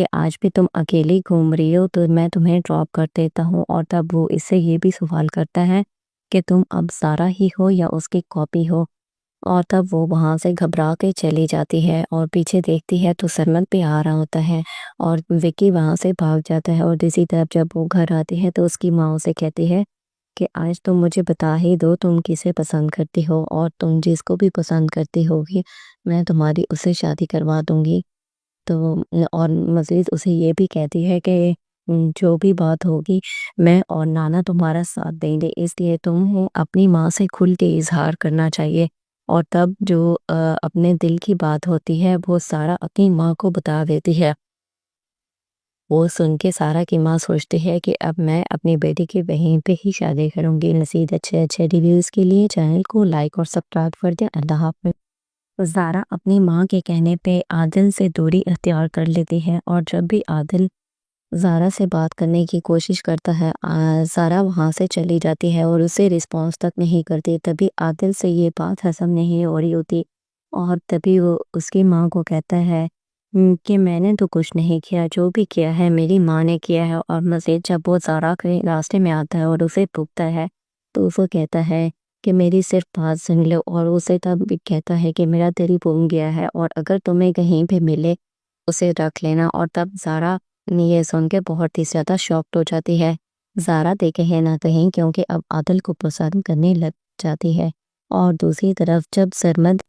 کہ آج بھی تم اکیلی گھوم رہی ہو تو میں تمہیں ڈراپ کر دیتا ہوں، اور تب وہ اس سے یہ بھی سوال کرتا ہے کہ تم اب زارا ہی ہو یا اس کی کاپی ہو، اور تب وہ وہاں سے گھبرا کے چلی جاتی ہے اور پیچھے دیکھتی ہے تو سرمد بھی آ رہا ہوتا ہے اور وکی وہاں سے بھاگ جاتا ہے، اور دوسری طرف جب وہ گھر آتی ہے تو اس کی ماں اسے کہتی ہے کہ آج تم مجھے بتا ہی دو تم کسے پسند کرتی ہو، اور تم جس کو بھی پسند کرتی ہوگی میں تمہاری اس سے شادی کروا دوں گی۔ تو اور مزید اسے یہ بھی کہتی ہے کہ جو بھی بات ہوگی میں اور نانا تمہارا ساتھ دیں گے، اس لیے تم اپنی ماں سے کھل کے اظہار کرنا چاہیے، اور تب جو اپنے دل کی بات ہوتی ہے وہ سارا اپنی ماں کو بتا دیتی ہے۔ وہ سن کے سارا کی ماں سوچتی ہے کہ اب میں اپنی بیٹی کی وہیں پہ ہی شادی کروں گی۔ مزید اچھے ریویوز کے لیے چینل کو لائک اور سبسکرائب کر دیں۔ اللہ حافظ۔ زارا اپنی ماں کے کہنے پہ عادل سے دوری اختیار کر لیتی ہے، اور جب بھی عادل زارا سے بات کرنے کی کوشش کرتا ہے زارا وہاں سے چلی جاتی ہے اور اسے رسپانس تک نہیں کرتی۔ تبھی عادل سے یہ بات ہضم نہیں ہو رہی ہوتی، اور تبھی وہ اس کی ماں کو کہتا ہے کہ میں نے تو کچھ نہیں کیا، جو بھی کیا ہے میری ماں نے کیا ہے۔ اور مزید جب وہ زارا کے راستے میں آتا ہے اور اسے پوچھتا ہے تو وہ کہتا ہے کہ میری صرف بات سن لو، اور اسے تب بھی کہتا ہے کہ میرا دل بھول گیا ہے اور اگر تمہیں کہیں پہ ملے اسے رکھ لینا۔ اور تب زارا یہ سن کے بہت ہی زیادہ شاکڈ ہو جاتی ہے۔ زارا دیکھے نہ کہیں کیونکہ اب عادل کو پسند کرنے لگ جاتی ہے، اور دوسری طرف جب سرمد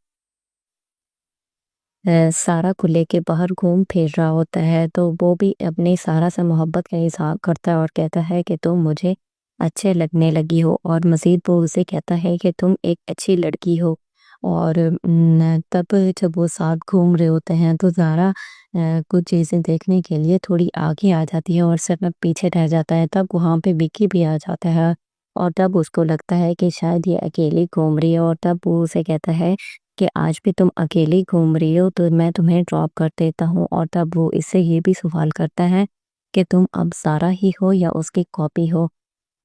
سارا کو لے کے باہر گھوم پھر رہا ہوتا ہے تو وہ بھی اپنے سارا سے محبت کا اظہار کرتا ہے اور کہتا ہے کہ تم مجھے اچھے لگنے لگی ہو، اور مزید وہ اسے کہتا ہے کہ تم ایک اچھی لڑکی ہو۔ اور تب جب وہ ساتھ گھوم رہے ہوتے ہیں تو زارا کچھ چیزیں دیکھنے کے لیے تھوڑی آگے آ جاتی ہے اور سرمد پیچھے رہ جاتا ہے۔ تب وہاں پہ وکی بھی آ جاتا ہے اور تب اس کو لگتا ہے کہ شاید یہ اکیلی گھوم رہی ہے، اور تب وہ اسے کہتا ہے کہ آج بھی تم اکیلی گھوم رہی ہو تو میں تمہیں ڈراپ کر دیتا ہوں، اور تب وہ اس سے یہ بھی سوال کرتا ہے کہ تم اب زارا ہی ہو یا اس کی کاپی ہو،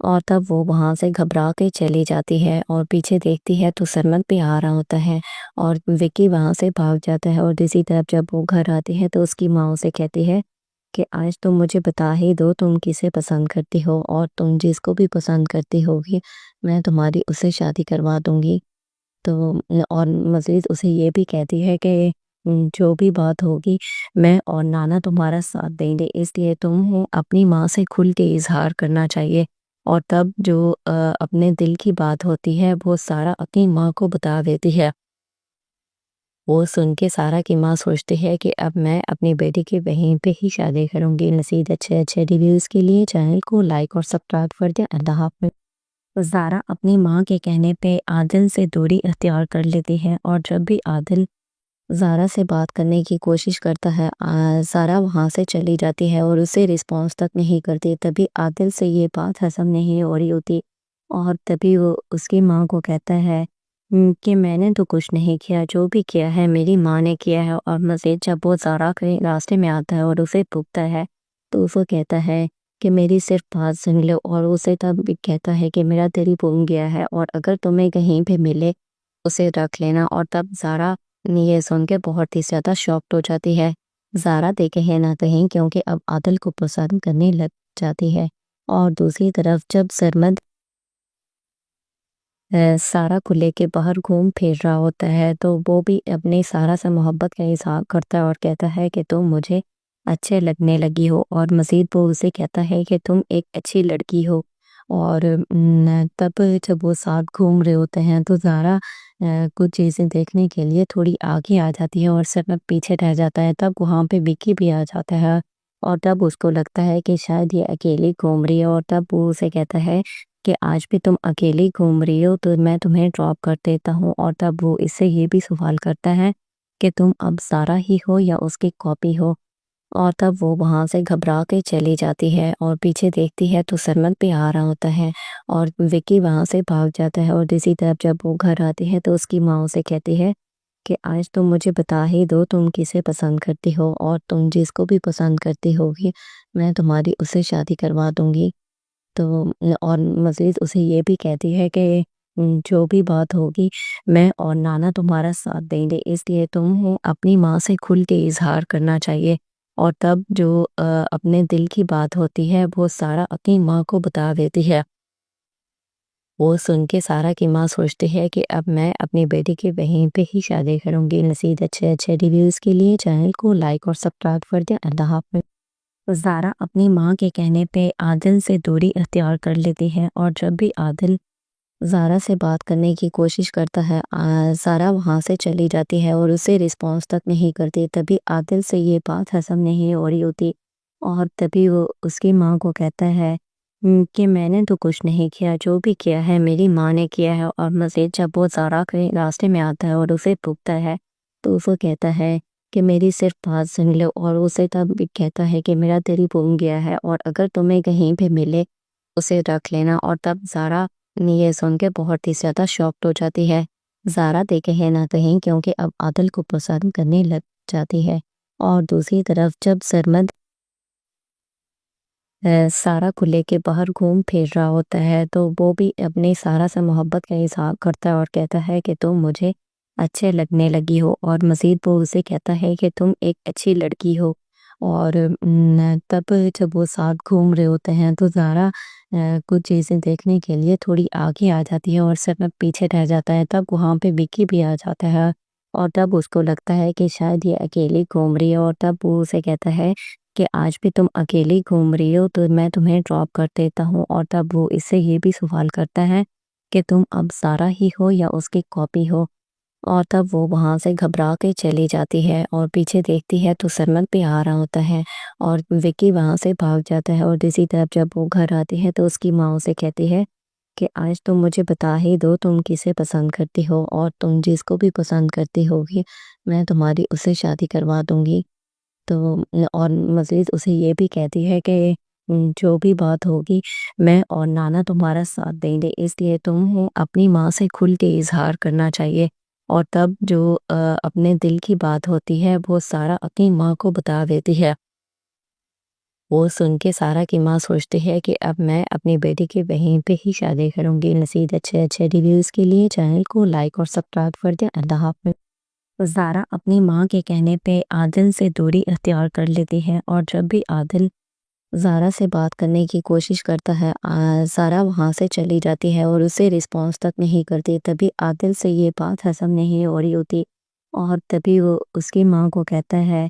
اور تب وہ وہاں سے گھبرا کے چلی جاتی ہے اور پیچھے دیکھتی ہے تو سرمد بھی آ رہا ہوتا ہے اور وکی وہاں سے بھاگ جاتا ہے۔ اور دوسری طرف جب وہ گھر آتی ہے تو اس کی ماں اسے کہتی ہے کہ آج تم مجھے بتا ہی دو تم کسے پسند کرتی ہو، اور تم جس کو بھی پسند کرتی ہوگی میں تمہاری اس سے شادی کروا دوں گی۔ تو اور مزید اسے یہ بھی کہتی ہے کہ جو بھی بات ہوگی میں اور نانا تمہارا ساتھ دیں گے، اس لیے تم اپنی ماں سے کھل کے اظہار کرنا چاہیے، اور تب جو اپنے دل کی بات ہوتی ہے وہ سارا اپنی ماں کو بتا دیتی ہے۔ وہ سن کے سارا کی ماں سوچتی ہے کہ اب میں اپنی بیٹی کی وہیں پہ ہی شادی کروں گی۔ مزید اچھے ریویوز کے لیے چینل کو لائک اور سبسکرائب کر دیں۔ اللہ حافظ۔ زارا اپنی ماں کے کہنے پہ عادل سے دوری اختیار کر لیتی ہے، اور جب بھی عادل زارا سے بات کرنے کی کوشش کرتا ہے زارا وہاں سے چلی جاتی ہے اور اسے رسپانس تک نہیں کرتی۔ تبھی عادل سے یہ بات ہضم نہیں ہو رہی ہوتی، اور تبھی وہ اس کی ماں کو کہتا ہے کہ میں نے تو کچھ نہیں کیا، جو بھی کیا ہے میری ماں نے کیا ہے۔ اور مزید جب وہ زارا کے راستے میں آتا ہے اور اسے پوچھتا ہے تو وہ کہتا ہے کہ میری صرف بات سن لو، اور اسے تب بھی کہتا ہے کہ میرا دل بھول گیا ہے اور اگر تمہیں کہیں پہ ملے اسے رکھ لینا۔ اور تب زارا یہ سن کے بہت ہی زیادہ شاکڈ ہو جاتی ہے۔ زارا دیکھے نہ کہیں کیونکہ اب عادل کو پسند کرنے لگ جاتی ہے، اور دوسری طرف جب سرمد سارا کو لے کے باہر گھوم پھر رہا ہوتا ہے تو وہ بھی اپنے سارا سے محبت کا اظہار کرتا ہے اور کہتا ہے کہ تم مجھے اچھے لگنے لگی ہو، اور مزید وہ اسے کہتا ہے کہ تم ایک اچھی لڑکی ہو۔ اور تب جب وہ ساتھ گھوم رہے ہوتے ہیں تو زارا کچھ چیزیں دیکھنے کے لیے تھوڑی آگے آ جاتی ہے اور سرمد پیچھے رہ جاتا ہے۔ تب وہاں پہ وکی بھی آ جاتا ہے اور تب اس کو لگتا ہے کہ شاید یہ اکیلی گھوم رہی ہے، اور تب وہ اسے کہتا ہے کہ آج بھی تم اکیلی گھوم رہی ہو تو میں تمہیں ڈراپ کر دیتا ہوں، اور تب وہ اس سے یہ بھی سوال کرتا ہے کہ تم اب زارا ہی ہو یا اس کی کاپی ہو، اور تب وہ وہاں سے گھبرا کے چلی جاتی ہے اور پیچھے دیکھتی ہے تو سرمد بھی آ رہا ہوتا ہے اور وکی وہاں سے بھاگ جاتا ہے۔ اور دوسری طرف جب وہ گھر آتی ہے تو اس کی ماں اسے کہتی ہے کہ آج تم مجھے بتا ہی دو تم کسے پسند کرتی ہو، اور تم جس کو بھی پسند کرتی ہوگی میں تمہاری اس سے شادی کروا دوں گی۔ تو اور مزید اسے یہ بھی کہتی ہے کہ جو بھی بات ہوگی میں اور نانا تمہارا ساتھ دیں گے، اس لیے تم اپنی ماں سے کھل کے اظہار کرنا چاہیے، اور تب جو اپنے دل کی بات ہوتی ہے وہ سارا اپنی ماں کو بتا دیتی ہے۔ وہ سن کے سارا کی ماں سوچتی ہے کہ اب میں اپنی بیٹی کی وہیں پہ ہی شادی کروں گی۔ مزید اچھے ریویوز کے لیے چینل کو لائک اور سبسکرائب کر دیں۔ اللہ حافظ۔ زارا اپنی ماں کے کہنے پہ عادل سے دوری اختیار کر لیتی ہے، اور جب بھی عادل زارا سے بات کرنے کی کوشش کرتا ہے زارا وہاں سے چلی جاتی ہے اور اسے رسپانس تک نہیں کرتی۔ تبھی عادل سے یہ بات ہضم نہیں ہو رہی ہوتی، اور تبھی وہ اس کی ماں کو کہتا ہے کہ میں نے تو کچھ نہیں کیا، جو بھی کیا ہے میری ماں نے کیا ہے۔ اور مزید جب وہ زارا کے راستے میں آتا ہے اور اسے پوچھتا ہے تو اسے کہتا ہے کہ میری صرف بات سن لو، اور اسے تب بھی کہتا ہے کہ میرا دل بھول گیا ہے، اور اگر تمہیں کہیں پہ ملے اسے رکھ لینا۔ اور تب زارا یہ سن کے بہت ہی زیادہ شاکڈ ہو جاتی ہے۔ زارا دیکھے نہ کہیں کیونکہ اب عادل کو پسند کرنے لگ جاتی ہے۔ اور دوسری طرف جب سرمد سارا کو لے کے باہر گھوم پھر رہا ہوتا ہے تو وہ بھی اپنے سارا سے محبت کا اظہار کرتا ہے اور کہتا ہے کہ تم مجھے اچھے لگنے لگی ہو، اور مزید وہ اسے کہتا ہے کہ تم ایک اچھی لڑکی ہو۔ اور تب جب وہ ساتھ گھوم رہے ہوتے ہیں تو زارا کچھ چیزیں دیکھنے کے لیے تھوڑی آگے آ جاتی ہے اور سرمد پیچھے رہ جاتا ہے۔ تب وہاں پہ وکی بھی آ جاتا ہے، اور تب اس کو لگتا ہے کہ شاید یہ اکیلی گھوم رہی ہے، اور تب وہ اسے کہتا ہے کہ آج بھی تم اکیلی گھوم رہی ہو تو میں تمہیں ڈراپ کر دیتا ہوں۔ اور تب وہ اس سے یہ بھی سوال کرتا ہے کہ تم اب زارا ہی ہو یا اس کی کاپی ہو۔ اور تب وہ وہاں سے گھبرا کے چلی جاتی ہے اور پیچھے دیکھتی ہے تو سرمد بھی آ رہا ہوتا ہے، اور وکی وہاں سے بھاگ جاتا ہے۔ اور دوسری طرف جب وہ گھر آتی ہے تو اس کی ماں اسے کہتی ہے کہ آج تم مجھے بتا ہی دو تم کسے پسند کرتی ہو، اور تم جس کو بھی پسند کرتی ہوگی میں تمہاری اسے شادی کروا دوں گی۔ تو اور مزید اسے یہ بھی کہتی ہے کہ جو بھی بات ہوگی میں اور نانا تمہارا ساتھ دیں گے، اس لیے تم اپنی ماں سے کھل کے اظہار کرنا چاہیے۔ اور تب جو اپنے دل کی بات ہوتی ہے وہ سارا اپنی ماں کو بتا دیتی ہے۔ وہ سن کے سارا کی ماں سوچتی ہے کہ اب میں اپنی بیٹی کی وہیں پہ ہی شادی کروں گی۔ مزید اچھے ریویوز کے لیے چینل کو لائک اور سبسکرائب کر دیں۔ اللہ حافظ۔ زارا اپنی ماں کے کہنے پہ عادل سے دوری اختیار کر لیتی ہے، اور جب بھی عادل زارا سے بات کرنے کی کوشش کرتا ہے زارا وہاں سے چلی جاتی ہے اور اسے رسپانس تک نہیں کرتی۔ تبھی عادل سے یہ بات ہضم نہیں ہو رہی ہوتی، اور تبھی وہ اس کی ماں کو کہتا ہے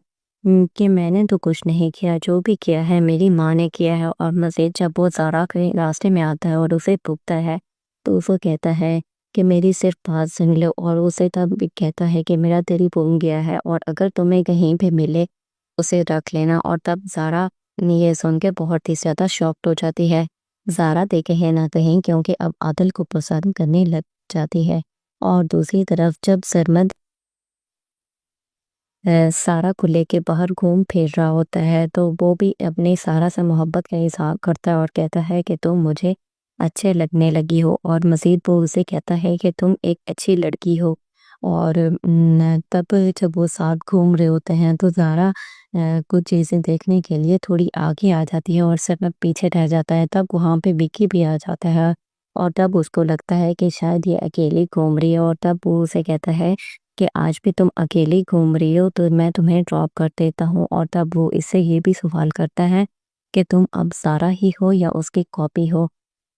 کہ میں نے تو کچھ نہیں کیا، جو بھی کیا ہے میری ماں نے کیا ہے۔ اور مزید جب وہ زارا کے راستے میں آتا ہے اور اسے پوچھتا ہے تو اسے کہتا ہے کہ میری صرف بات سن لو، اور اسے تب بھی کہتا ہے کہ میرا دل بھول گیا ہے، اور اگر تمہیں کہیں پہ ملے اسے رکھ لینا۔ اور تب زارا یہ سن کے بہت ہی زیادہ شاکڈ ہو جاتی ہے۔ زارا دیکھے نہ کہیں کیونکہ اب عادل کو پسند کرنے لگ جاتی ہے۔ اور دوسری طرف جب سرمد سارا کو لے کے باہر گھوم پھر رہا ہوتا ہے تو وہ بھی اپنے سارا سے محبت کا اظہار کرتا ہے اور کہتا ہے کہ تم مجھے اچھے لگنے لگی ہو، اور مزید وہ اسے کہتا ہے کہ تم ایک اچھی لڑکی ہو۔ اور تب جب وہ ساتھ گھوم رہے ہوتے ہیں تو زارا کچھ چیزیں دیکھنے کے لیے تھوڑی آگے آ جاتی ہے اور سرمد پیچھے رہ جاتا ہے۔ تب وہاں پہ وکی بھی آ جاتا ہے، اور تب اس کو لگتا ہے کہ شاید یہ اکیلی گھوم رہی ہے، اور تب وہ اسے کہتا ہے کہ آج بھی تم اکیلی گھوم رہی ہو تو میں تمہیں ڈراپ کر دیتا ہوں۔ اور تب وہ اس سے یہ بھی سوال کرتا ہے کہ تم اب زارا ہی ہو یا اس کی کاپی ہو۔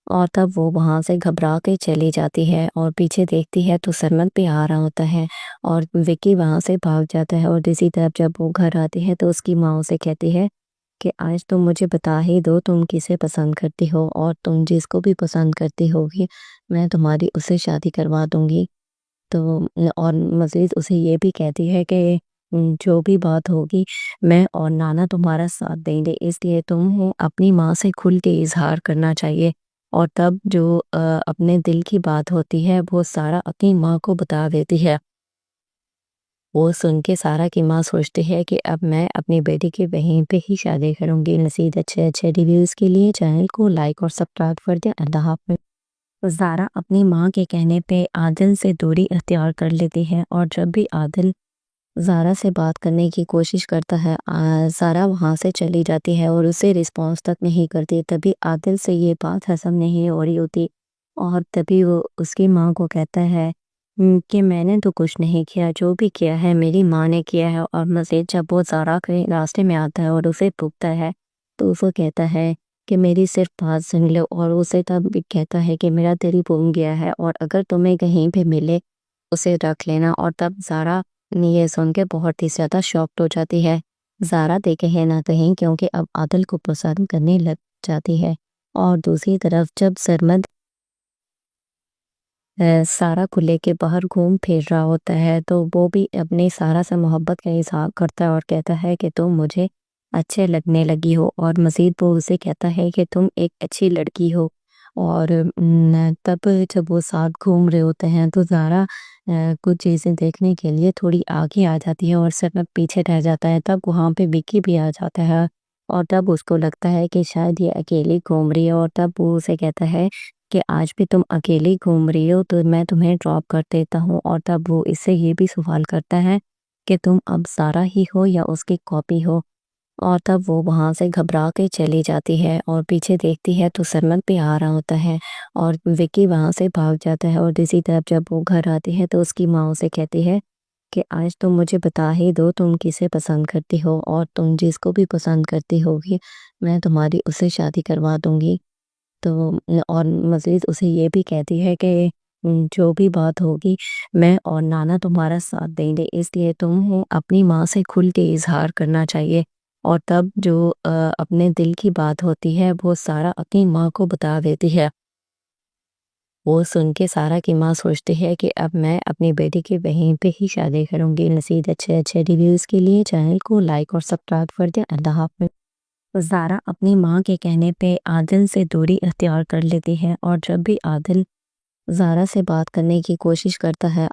اور تب وہ وہاں سے گھبرا کے چلی جاتی ہے اور پیچھے دیکھتی ہے تو سرمد بھی آ رہا ہوتا ہے، اور وکی وہاں سے بھاگ جاتا ہے۔ اور دوسری طرف جب وہ گھر آتی ہے تو اس کی ماں اسے کہتی ہے کہ آج تم مجھے بتا ہی دو تم کسے پسند کرتی ہو، اور تم جس کو بھی پسند کرتی ہوگی میں تمہاری اسے شادی کروا دوں گی۔ تو اور مزید اسے یہ بھی کہتی ہے کہ جو بھی بات ہوگی میں اور نانا تمہارا ساتھ دیں گے، اس لیے تم اپنی ماں سے کھل کے اظہار کرنا چاہیے۔ اور تب جو اپنے دل کی بات ہوتی ہے وہ سارا اپنی ماں کو بتا دیتی ہے۔ وہ سن کے سارا کی ماں سوچتی ہے کہ اب میں اپنی بیٹی کی وہیں پہ ہی شادی کروں گی۔ مزید اچھے ریویوز کے لیے چینل کو لائک اور سبسکرائب کر دیں۔ اللہ حافظ۔ زارا اپنی ماں کے کہنے پہ عادل سے دوری اختیار کر لیتی ہے، اور جب بھی عادل زارا سے بات کرنے کی کوشش کرتا ہے زارا وہاں سے چلی جاتی ہے اور اسے رسپانس تک نہیں کرتی۔ تبھی عادل سے یہ بات ہضم نہیں ہو رہی ہوتی، اور تبھی وہ اس کی ماں کو کہتا ہے کہ میں نے تو کچھ نہیں کیا، جو بھی کیا ہے میری ماں نے کیا ہے۔ اور مزید جب وہ زارا کے راستے میں آتا ہے اور اسے پوچھتا ہے تو وہ کہتا ہے کہ میری صرف بات سن لو، اور اسے تب بھی کہتا ہے کہ میرا دل گم گیا ہے اور اگر تمہیں کہیں پہ ملے اسے رکھ لینا۔ اور تب زارا یہ سن کے بہت ہی زیادہ شاکڈ ہو جاتی ہے۔ زارا دیکھے نہ کہیں کیونکہ اب عادل کو پسند کرنے لگ جاتی ہے۔ اور دوسری طرف جب سرمد سارا کو لے کے باہر گھوم پھر رہا ہوتا ہے تو وہ بھی اپنی سارا سے محبت کا اظہار کرتا ہے اور کہتا ہے کہ تم مجھے اچھے لگنے لگی ہو، اور مزید وہ اسے کہتا ہے کہ تم ایک اچھی لڑکی ہو۔ اور تب جب وہ ساتھ گھوم رہے ہوتے ہیں تو زارا کچھ چیزیں دیکھنے کے لیے تھوڑی آگے آ جاتی ہے اور سرمد پیچھے رہ جاتا ہے۔ تب وہاں پہ وکی بھی آ جاتا ہے اور تب اس کو لگتا ہے کہ شاید یہ اکیلی گھوم رہی ہے، اور تب وہ اسے کہتا ہے کہ آج بھی تم اکیلی گھوم رہی ہو تو میں تمہیں ڈراپ کر دیتا ہوں۔ اور تب وہ اس سے یہ بھی سوال کرتا ہے کہ تم اب زارا ہی ہو یا اس کی کاپی ہو۔ اور تب وہ وہاں سے گھبرا کے چلی جاتی ہے اور پیچھے دیکھتی ہے تو سرمد بھی آ رہا ہوتا ہے اور وکی وہاں سے بھاگ جاتا ہے۔ اور دوسری طرف جب وہ گھر آتی ہے تو اس کی ماں اسے کہتی ہے کہ آج تم مجھے بتا ہی دو تم کسے پسند کرتی ہو، اور تم جس کو بھی پسند کرتی ہوگی میں تمہاری اس سے شادی کروا دوں گی۔ تو اور مزید اسے یہ بھی کہتی ہے کہ جو بھی بات ہوگی میں اور نانا تمہارا ساتھ دیں گے، اس لیے تم اپنی ماں سے کھل کے اظہار کرنا چاہیے۔ اور تب جو اپنے دل کی بات ہوتی ہے وہ سارا اپنی ماں کو بتا دیتی ہے۔ وہ سن کے سارا کی ماں سوچتی ہے کہ اب میں اپنی بیٹی کی وہیں پہ ہی شادی کروں گی۔ مزید اچھے ریویوز کے لیے چینل کو لائک اور سبسکرائب کر دیں۔ اللہ حافظ۔ زارا اپنی ماں کے کہنے پہ عادل سے دوری اختیار کر لیتی ہے، اور جب بھی عادل زارا سے بات کرنے کی کوشش کرتا ہے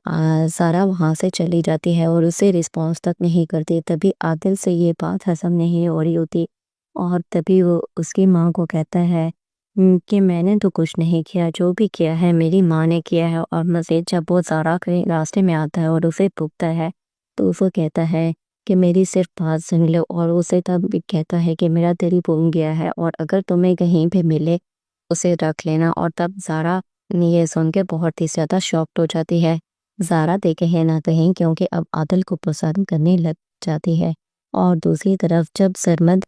زارا وہاں سے چلی جاتی ہے اور اسے رسپانس تک نہیں کرتی۔ تبھی عادل سے یہ بات ہضم نہیں ہو رہی ہوتی اور تبھی وہ اس کی ماں کو کہتا ہے کہ میں نے تو کچھ نہیں کیا، جو بھی کیا ہے میری ماں نے کیا ہے۔ اور مزید جب وہ زارا کے راستے میں آتا ہے اور اسے پوچھتا ہے تو وہ کہتا ہے کہ میری صرف بات سن لو، اور اسے تب بھی کہتا ہے کہ میرا دل گم گیا ہے اور اگر تمہیں کہیں پہ ملے اسے رکھ لینا۔ اور تب زارا یہ سن کے بہت ہی زیادہ شاکڈ ہو جاتی ہے۔ زارا دیکھے نہ کہیں کیونکہ اب عادل کو پسند کرنے لگ جاتی ہے۔ اور دوسری طرف جب سرمد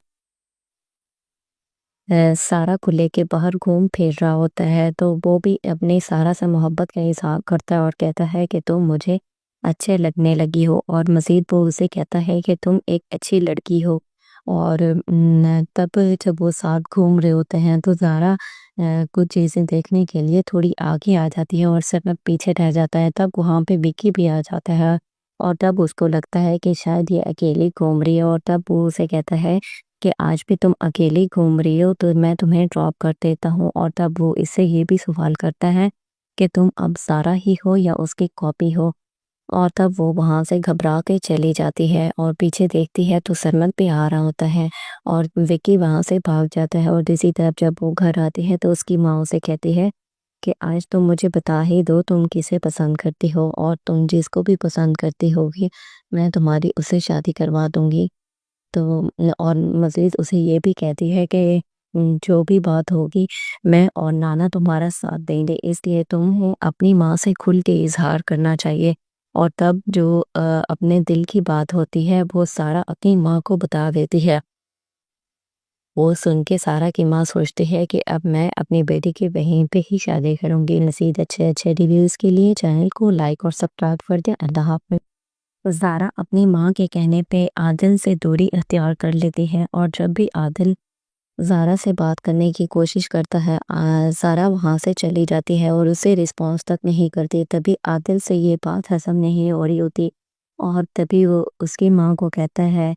سارا کو لے کے باہر گھوم پھر رہا ہوتا ہے تو وہ بھی اپنی سارا سے محبت کا اظہار کرتا ہے اور کہتا ہے کہ تم مجھے اچھے لگنے لگی ہو، اور مزید وہ اسے کہتا ہے کہ تم ایک اچھی لڑکی ہو۔ اور تب جب وہ ساتھ گھوم رہے ہوتے ہیں تو زارا کچھ چیزیں دیکھنے کے لیے تھوڑی آگے آ جاتی ہے اور سرمد پیچھے رہ جاتا ہے۔ تب وہاں پہ وکی بھی آ جاتا ہے اور تب اس کو لگتا ہے کہ شاید یہ اکیلی گھوم رہی ہے، اور تب وہ اسے کہتا ہے کہ آج بھی تم اکیلی گھوم رہی ہو تو میں تمہیں ڈراپ کر دیتا ہوں۔ اور تب وہ اس سے یہ بھی سوال کرتا ہے کہ تم اب زارا ہی ہو یا اس کی کاپی ہو۔ اور تب وہ وہاں سے گھبرا کے چلی جاتی ہے اور پیچھے دیکھتی ہے تو سرمد بھی آ رہا ہوتا ہے اور وکی وہاں سے بھاگ جاتا ہے۔ اور دوسری طرف جب وہ گھر آتی ہے تو اس کی ماں اسے کہتی ہے کہ آج تم مجھے بتا ہی دو تم کسے پسند کرتی ہو، اور تم جس کو بھی پسند کرتی ہوگی میں تمہاری اس سے شادی کروا دوں گی۔ تو اور مزید اسے یہ بھی کہتی ہے کہ جو بھی بات ہوگی میں اور نانا تمہارا ساتھ دیں گے، اس لیے تم اپنی ماں سے کھل کے اظہار کرنا چاہیے۔ اور تب جو اپنے دل کی بات ہوتی ہے وہ سارا اپنی ماں کو بتا دیتی ہے۔ وہ سن کے سارا کی ماں سوچتی ہے کہ اب میں اپنی بیٹی کی وہیں پہ ہی شادی کروں گی۔ مزید اچھے ریویوز کے لیے چینل کو لائک اور سبسکرائب کر دیں۔ اللہ حافظ۔ زارا اپنی ماں کے کہنے پہ عادل سے دوری اختیار کر لیتی ہے، اور جب بھی عادل زارا سے بات کرنے کی کوشش کرتا ہے زارا وہاں سے چلی جاتی ہے اور اسے رسپانس تک نہیں کرتی۔ تبھی عادل سے یہ بات ہضم نہیں ہو رہی ہوتی اور تبھی وہ اس کی ماں کو کہتا ہے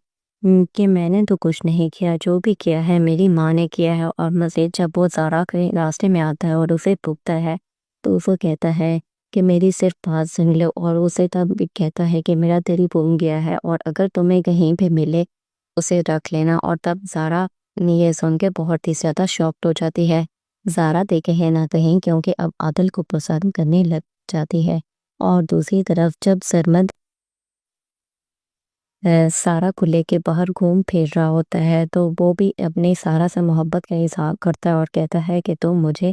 کہ میں نے تو کچھ نہیں کیا، جو بھی کیا ہے میری ماں نے کیا ہے۔ اور مزید جب وہ زارا کے راستے میں آتا ہے اور اسے پوچھتا ہے تو وہ کہتا ہے کہ میری صرف بات سن لو، اور اسے تب بھی کہتا ہے کہ میرا دل گم گیا ہے اور اگر تمہیں کہیں پہ ملے اسے رکھ لینا۔ اور تب زارا یہ سن کے بہت ہی زیادہ شاکڈ ہو جاتی ہے۔ زارا دیکھے نہ کہیں کیونکہ اب عادل کو پسند کرنے لگ جاتی ہے۔ اور دوسری طرف جب سرمد سارا کو لے کے باہر گھوم پھر رہا ہوتا ہے تو وہ بھی اپنی سارا سے محبت کا اظہار کرتا ہے اور کہتا ہے کہ تم مجھے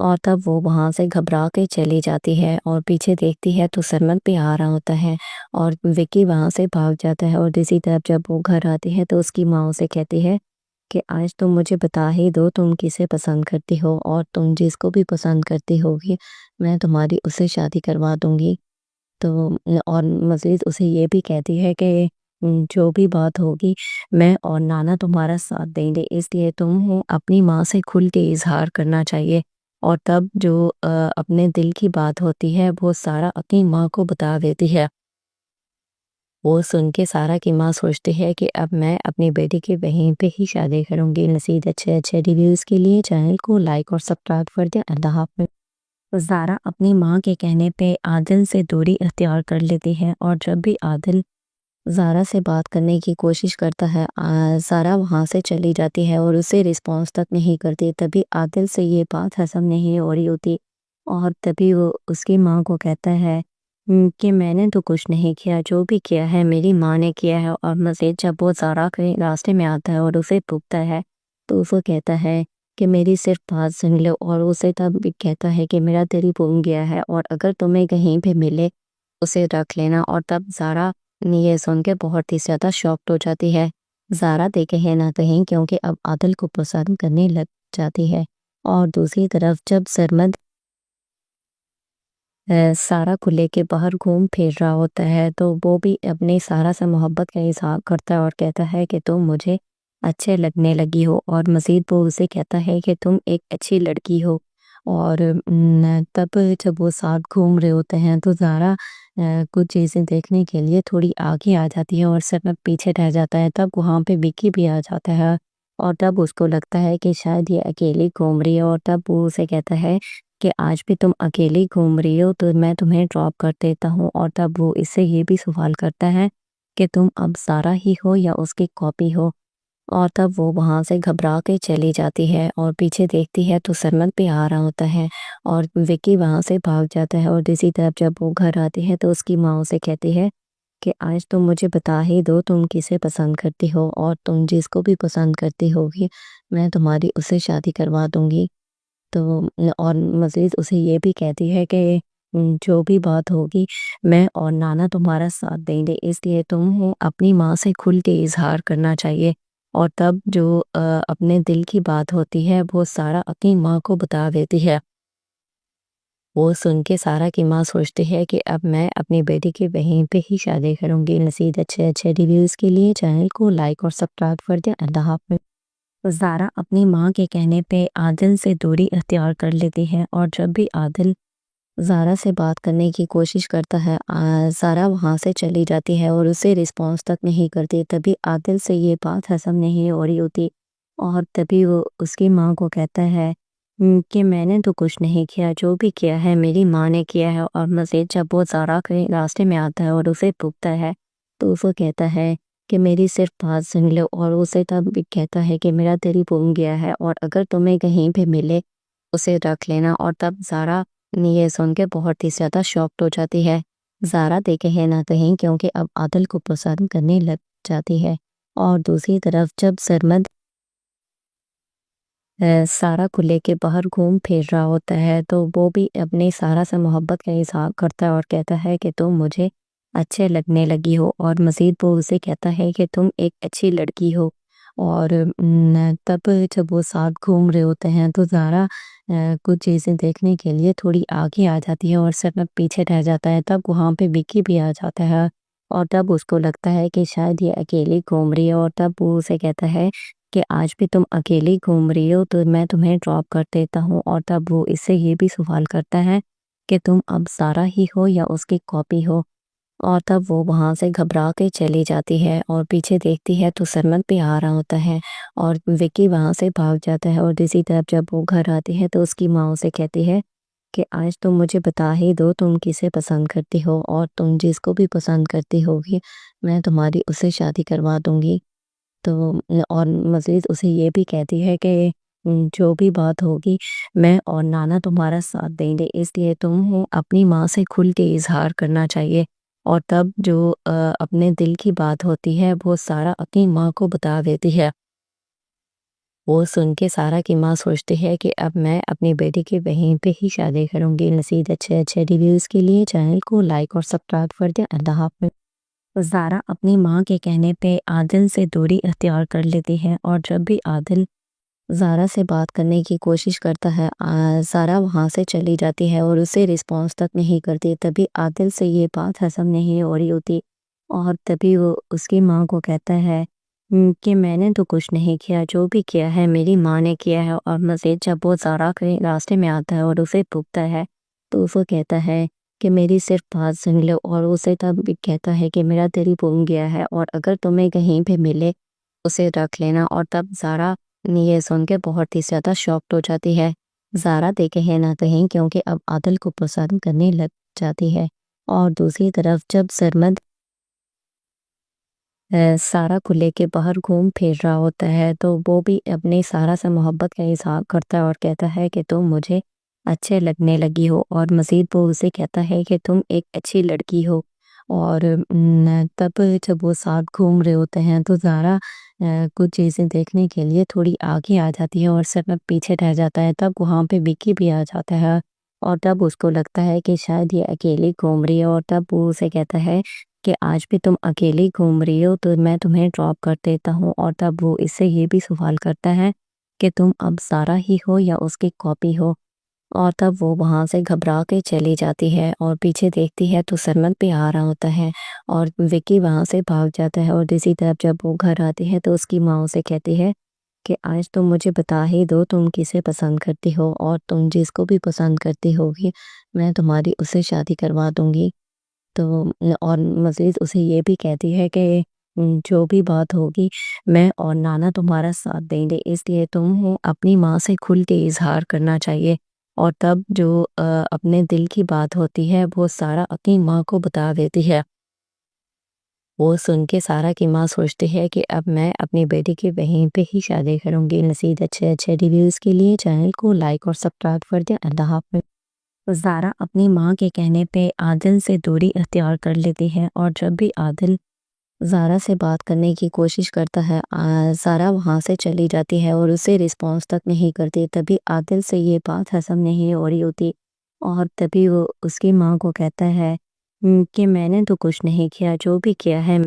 اور تب وہ وہاں سے گھبرا کے چلی جاتی ہے اور پیچھے دیکھتی ہے تو سرمد بھی آ رہا ہوتا ہے اور وکی وہاں سے بھاگ جاتا ہے، اور دوسری طرف جب وہ گھر آتی ہے تو اس کی ماں اسے کہتی ہے کہ آج تم مجھے بتا ہی دو تم کسے پسند کرتی ہو، اور تم جس کو بھی پسند کرتی ہوگی میں تمہاری اس سے شادی کروا دوں گی۔ تو اور مزید اسے یہ بھی کہتی ہے کہ جو بھی بات ہوگی میں اور نانا تمہارا ساتھ دیں گے، اس لیے تم اپنی ماں سے کھل کے اظہار کرنا چاہیے، اور تب جو اپنے دل کی بات ہوتی ہے وہ سارا اپنی ماں کو بتا دیتی ہے۔ وہ سن کے سارا کی ماں سوچتی ہے کہ اب میں اپنی بیٹی کی وہیں پہ ہی شادی کروں گی۔ مزید اچھے ریویوز کے لیے چینل کو لائک اور سبسکرائب کر دیں۔ اللہ حافظ۔ زارا اپنی ماں کے کہنے پہ عادل سے دوری اختیار کر لیتی ہے، اور جب بھی عادل زارا سے بات کرنے کی کوشش کرتا ہے زارا وہاں سے چلی جاتی ہے اور اسے رسپانس تک نہیں کرتی۔ تبھی عادل سے یہ بات ہضم نہیں ہو رہی ہوتی، اور تبھی وہ اس کی ماں کو کہتا ہے کہ میں نے تو کچھ نہیں کیا، جو بھی کیا ہے میری ماں نے کیا ہے۔ اور مزید جب وہ زارا کے راستے میں آتا ہے اور اسے پوچھتا ہے تو اسے کہتا ہے کہ میری صرف بات سن لو، اور اسے تب بھی کہتا ہے کہ میرا دل بھول گیا ہے اور اگر تمہیں کہیں پہ ملے اسے رکھ لینا۔ اور تب زارا یہ سن کے بہت ہی زیادہ شاکڈ ہو جاتی ہے۔ زارا دیکھے نہ کہیں کیونکہ اب عادل کو پسند کرنے لگ جاتی ہے۔ اور دوسری طرف جب سرمد سارا کو لے کے باہر گھوم پھر رہا ہوتا ہے تو وہ بھی اپنی سارا سے محبت کا اظہار کرتا ہے اور کہتا ہے کہ تم مجھے اچھے لگنے لگی ہو، اور مزید وہ اسے کہتا ہے کہ تم ایک اچھی لڑکی ہو۔ اور تب جب وہ ساتھ گھوم رہے ہوتے ہیں تو زارا کچھ چیزیں دیکھنے کے لیے تھوڑی آگے آ جاتی ہے اور سرمد پیچھے رہ جاتا ہے۔ تب وہاں پہ وکی بھی آ جاتا ہے اور تب اس کو لگتا ہے کہ شاید یہ اکیلی گھوم رہی ہے، اور تب وہ اسے کہتا ہے کہ آج بھی تم اکیلی گھوم رہی ہو تو میں تمہیں ڈراپ کر دیتا ہوں۔ اور تب وہ اس سے یہ بھی سوال کرتا ہے کہ تم اب زارا ہی ہو یا اس کی کاپی ہو، اور تب وہ وہاں سے گھبرا کے چلی جاتی ہے اور پیچھے دیکھتی ہے تو سرمد بھی آ رہا ہوتا ہے اور وکی وہاں سے بھاگ جاتا ہے۔ اور دوسری طرف جب وہ گھر آتی ہے تو اس کی ماں اسے کہتی ہے کہ آج تم مجھے بتا ہی دو تم کسے پسند کرتی ہو، اور تم جس کو بھی پسند کرتی ہوگی میں تمہاری اس سے شادی کروا دوں گی۔ تو اور مزید اسے یہ بھی کہتی ہے کہ جو بھی بات ہوگی میں اور نانا تمہارا ساتھ دیں گے، اس لیے تم اپنی ماں سے کھل کے اظہار کرنا چاہیے، اور تب جو اپنے دل کی بات ہوتی ہے وہ سارا اپنی ماں کو بتا دیتی ہے۔ وہ سن کے سارا کی ماں سوچتی ہے کہ اب میں اپنی بیٹی کی وہیں پہ ہی شادی کروں گی۔ مزید اچھے ریویوز کے لیے چینل کو لائک اور سبسکرائب کر دیں۔ اللہ حافظ۔ زارا اپنی ماں کے کہنے پہ عادل سے دوری اختیار کر لیتی ہے، اور جب بھی عادل زارا سے بات کرنے کی کوشش کرتا ہے زارا وہاں سے چلی جاتی ہے اور اسے رسپانس تک نہیں کرتی۔ تبھی عادل سے یہ بات ہضم نہیں ہو رہی ہوتی، اور تبھی وہ اس کی ماں کو کہتا ہے کہ میں نے تو کچھ نہیں کیا، جو بھی کیا ہے میری ماں نے کیا ہے۔ اور مزید جب وہ زارا کے راستے میں آتا ہے اور اسے پوچھتا ہے تو اسے کہتا ہے کہ میری صرف بات سن لو، اور اسے تب بھی کہتا ہے کہ میرا دل بھول گیا ہے اور اگر تمہیں کہیں پہ ملے اسے رکھ لینا۔ اور تب زارا یہ سن کے بہت ہی زیادہ شاکڈ ہو جاتی ہے۔ زارا دیکھے نہ کہیں کیونکہ اب عادل کو پسند کرنے لگ جاتی ہے۔ اور دوسری طرف جب سرمد سارا کو لے کے باہر گھوم پھر رہا ہوتا ہے تو وہ بھی اپنی سارا سے محبت کا اظہار کرتا ہے اور کہتا ہے کہ تم مجھے اچھے لگنے لگی ہو، اور مزید وہ اسے کہتا ہے کہ تم ایک اچھی لڑکی ہو۔ اور تب جب وہ ساتھ گھوم رہے ہوتے ہیں تو زارا کچھ چیزیں دیکھنے کے لیے تھوڑی آگے آ جاتی ہے اور سرمد پیچھے رہ جاتا ہے۔ تب وہاں پہ وکی بھی آ جاتا ہے اور تب اس کو لگتا ہے کہ شاید یہ اکیلی گھوم رہی ہے، اور تب وہ اسے کہتا ہے کہ آج بھی تم اکیلی گھوم رہی ہو تو میں تمہیں ڈراپ کر دیتا ہوں۔ اور تب وہ اس سے یہ بھی سوال کرتا ہے کہ تم اب زارا ہی ہو یا اس کی کاپی ہو، اور تب وہ وہاں سے گھبرا کے چلی جاتی ہے اور پیچھے دیکھتی ہے تو سرمد بھی آ رہا ہوتا ہے اور وکی وہاں سے بھاگ جاتا ہے۔ اور دوسری طرف جب وہ گھر آتی ہے تو اس کی ماں اسے کہتی ہے کہ آج تم مجھے بتا ہی دو تم کسے پسند کرتی ہو، اور تم جس کو بھی پسند کرتی ہوگی میں تمہاری اس سے شادی کروا دوں گی۔ تو اور مزید اسے یہ بھی کہتی ہے کہ جو بھی بات ہوگی میں اور نانا تمہارا ساتھ دیں گے، اس لیے تم اپنی ماں سے کھل کے اظہار کرنا چاہیے، اور تب جو اپنے دل کی بات ہوتی ہے وہ سارا اپنی ماں کو بتا دیتی ہے۔ وہ سن کے سارا کی ماں سوچتی ہے کہ اب میں اپنی بیٹی کی وہیں پہ ہی شادی کروں گی۔ مزید اچھے ریویوز کے لیے چینل کو لائک اور سبسکرائب کر دیں۔ اللہ حافظ۔ زارا اپنی ماں کے کہنے پہ عادل سے دوری اختیار کر لیتی ہے، اور جب بھی عادل زارا سے بات کرنے کی کوشش کرتا ہے زارا وہاں سے چلی جاتی ہے اور اسے رسپانس تک نہیں کرتی۔ تبھی عادل سے یہ بات ہضم نہیں ہو رہی ہوتی، اور تبھی وہ اس کی ماں کو کہتا ہے کہ میں نے تو کچھ نہیں کیا، جو بھی کیا ہے میری ماں نے کیا ہے۔ اور مزید جب وہ زارا کے راستے میں آتا ہے اور اسے پوچھتا ہے تو اسے کہتا ہے کہ میری صرف بات سن لو، اور اسے تب بھی کہتا ہے کہ میرا دل بھول گیا ہے، اور اگر تمہیں کہیں پہ ملے اسے رکھ لینا۔ اور تب زارا یہ سن کے بہت ہی زیادہ شاکڈ ہو جاتی ہے۔ زارا دیکھے نہ کہیں کیونکہ اب عادل کو پسند کرنے لگ جاتی ہے۔ اور دوسری طرف جب سرمد سارا کو لے کے باہر گھوم پھر رہا ہوتا ہے تو وہ بھی اپنی سارا سے محبت کا اظہار کرتا ہے اور کہتا ہے کہ تم مجھے اچھے لگنے لگی ہو، اور مزید وہ اسے کہتا ہے کہ تم ایک اچھی لڑکی ہو۔ اور تب جب وہ ساتھ گھوم رہے ہوتے ہیں تو زارا کچھ چیزیں دیکھنے کے لیے تھوڑی آگے آ جاتی ہے اور سرمد پیچھے رہ جاتا ہے۔ تب وہاں پہ وکی بھی آ جاتا ہے، اور تب اس کو لگتا ہے کہ شاید یہ اکیلی گھوم رہی ہے، اور تب وہ اسے کہتا ہے کہ آج بھی تم اکیلی گھوم رہی ہو تو میں تمہیں ڈراپ کر دیتا ہوں۔ اور تب وہ اس سے یہ بھی سوال کرتا ہے کہ تم اب زارا ہی ہو یا اس کی کاپی ہو۔ اور تب وہ وہاں سے گھبرا کے چلی جاتی ہے اور پیچھے دیکھتی ہے تو سرمد بھی آ رہا ہوتا ہے، اور وکی وہاں سے بھاگ جاتا ہے۔ اور دوسری طرف جب وہ گھر آتی ہے تو اس کی ماں اسے کہتی ہے کہ آج تم مجھے بتا ہی دو تم کسے پسند کرتی ہو، اور تم جس کو بھی پسند کرتی ہوگی میں تمہاری اس سے شادی کروا دوں گی۔ تو اور مزید اسے یہ بھی کہتی ہے کہ جو بھی بات ہوگی میں اور نانا تمہارا ساتھ دیں گے، اس لیے تمہیں اپنی ماں سے کھل کے اظہار کرنا چاہیے۔ اور تب جو اپنے دل کی بات ہوتی ہے وہ سارا اپنی ماں کو بتا دیتی ہے۔ وہ سن کے سارا کی ماں سوچتی ہے کہ اب میں اپنی بیٹی کی وہیں پہ ہی شادی کروں گی۔ مزید اچھے ریویوز کے لیے چینل کو لائک اور سبسکرائب کر دیں۔ اللہ حافظ۔ زارا اپنی ماں کے کہنے پہ عادل سے دوری اختیار کر لیتی ہے، اور جب بھی عادل زارا سے بات کرنے کی کوشش کرتا ہے زارا وہاں سے چلی جاتی ہے اور اسے رسپانس تک نہیں کرتی۔ تبھی عادل سے یہ بات ہضم نہیں ہو رہی ہوتی، اور تبھی وہ اس کی ماں کو کہتا ہے کہ میں نے تو کچھ نہیں کیا، جو بھی کیا ہے